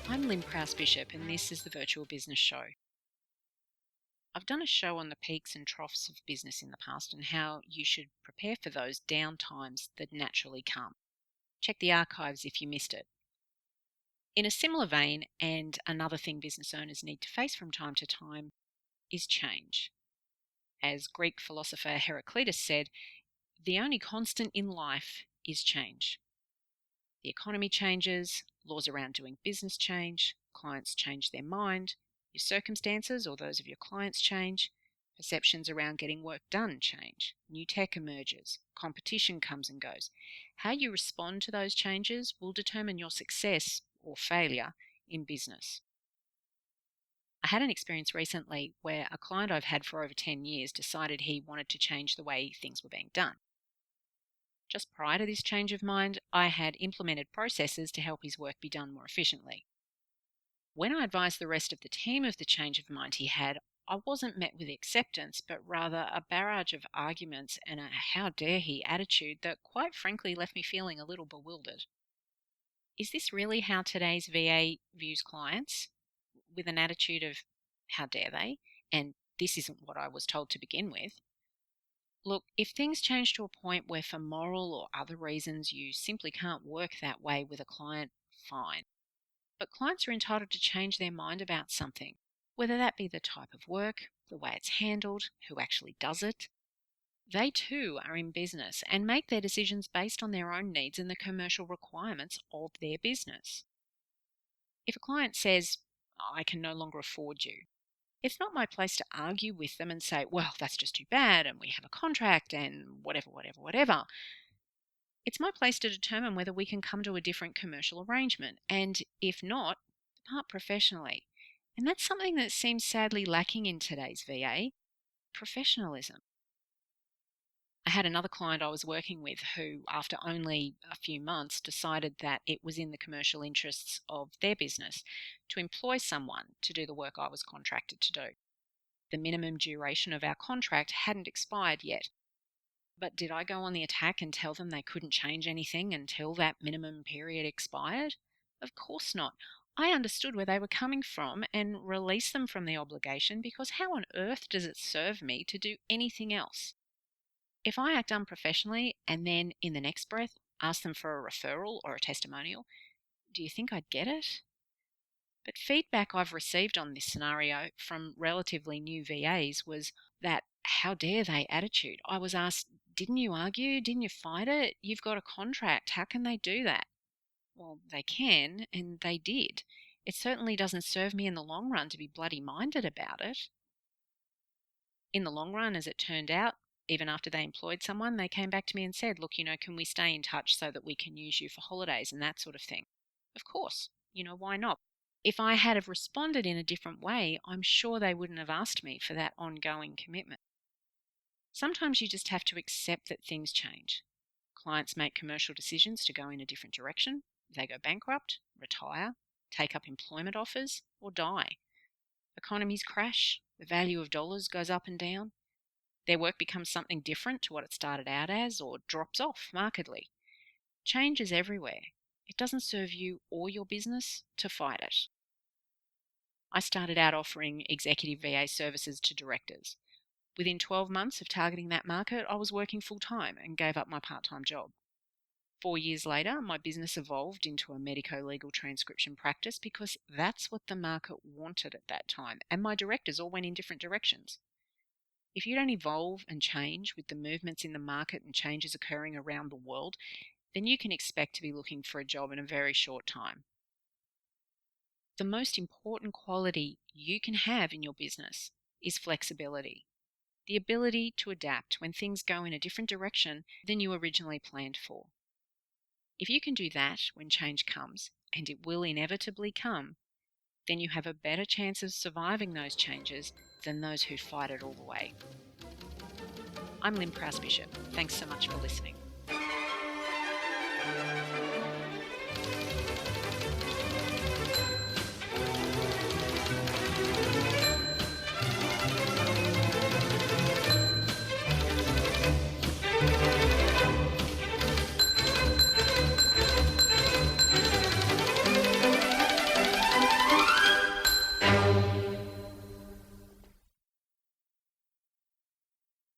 I'm Prowse-Bishop, and this is the Virtual Business Show. I've done a show on the peaks and troughs of business in the past and how you should prepare for those down times that naturally come. Check the archives if you missed it. In a similar vein, and another thing business owners need to face from time to time, is change. As Greek philosopher Heraclitus said, the only constant in life is change. The economy changes, laws around doing business change, clients change their mind, your circumstances or those of your clients change, perceptions around getting work done change, new tech emerges, competition comes and goes. How you respond to those changes will determine your success or failure in business. I had an experience recently where a client I've had for over 10 years decided he wanted to change the way things were being done. Just prior to this change of mind, I had implemented processes to help his work be done more efficiently. When I advised the rest of the team of the change of mind he had, I wasn't met with acceptance, but rather a barrage of arguments and a how dare he attitude that quite frankly left me feeling a little bewildered. Is this really how today's VA views clients? With an attitude of how dare they? And this isn't what I was told to begin with. Look, if things change to a point where for moral or other reasons you simply can't work that way with a client, fine. But clients are entitled to change their mind about something, whether that be the type of work, the way it's handled, who actually does it. They too are in business and make their decisions based on their own needs and the commercial requirements of their business. If a client says, I can no longer afford you, it's not my place to argue with them and say, well, that's just too bad and we have a contract and whatever. It's my place to determine whether we can come to a different commercial arrangement, and if not, depart professionally. And that's something that seems sadly lacking in today's VA, professionalism. I had another client I was working with who, after only a few months, decided that it was in the commercial interests of their business to employ someone to do the work I was contracted to do. The minimum duration of our contract hadn't expired yet. But did I go on the attack and tell them they couldn't change anything until that minimum period expired? Of course not. I understood where they were coming from and released them from the obligation, because how on earth does it serve me to do anything else? If I act unprofessionally and then in the next breath ask them for a referral or a testimonial, do you think I'd get it? But feedback I've received on this scenario from relatively new VAs was that how dare they attitude. I was asked, didn't you argue? Didn't you fight it? You've got a contract. How can they do that? Well, they can, and they did. It certainly doesn't serve me in the long run to be bloody minded about it. In the long run, as it turned out, even after they employed someone, they came back to me and said, look, can we stay in touch so that we can use you for holidays and that sort of thing? Of course, why not? If I had have responded in a different way, I'm sure they wouldn't have asked me for that ongoing commitment. Sometimes you just have to accept that things change. Clients make commercial decisions to go in a different direction. They go bankrupt, retire, take up employment offers, or die. Economies crash, the value of dollars goes up and down. Their work becomes something different to what it started out as or drops off markedly. Change is everywhere. It doesn't serve you or your business to fight it. I started out offering executive VA services to directors. Within 12 months of targeting that market, I was working full-time and gave up my part-time job. 4 years later, my business evolved into a medico-legal transcription practice because that's what the market wanted at that time, and my directors all went in different directions. If you don't evolve and change with the movements in the market and changes occurring around the world, then you can expect to be looking for a job in a very short time. The most important quality you can have in your business is flexibility, the ability to adapt when things go in a different direction than you originally planned for. If you can do that when change comes, and it will inevitably come, then you have a better chance of surviving those changes than those who fight it all the way. I'm Prowse-Bishop. Thanks so much for listening.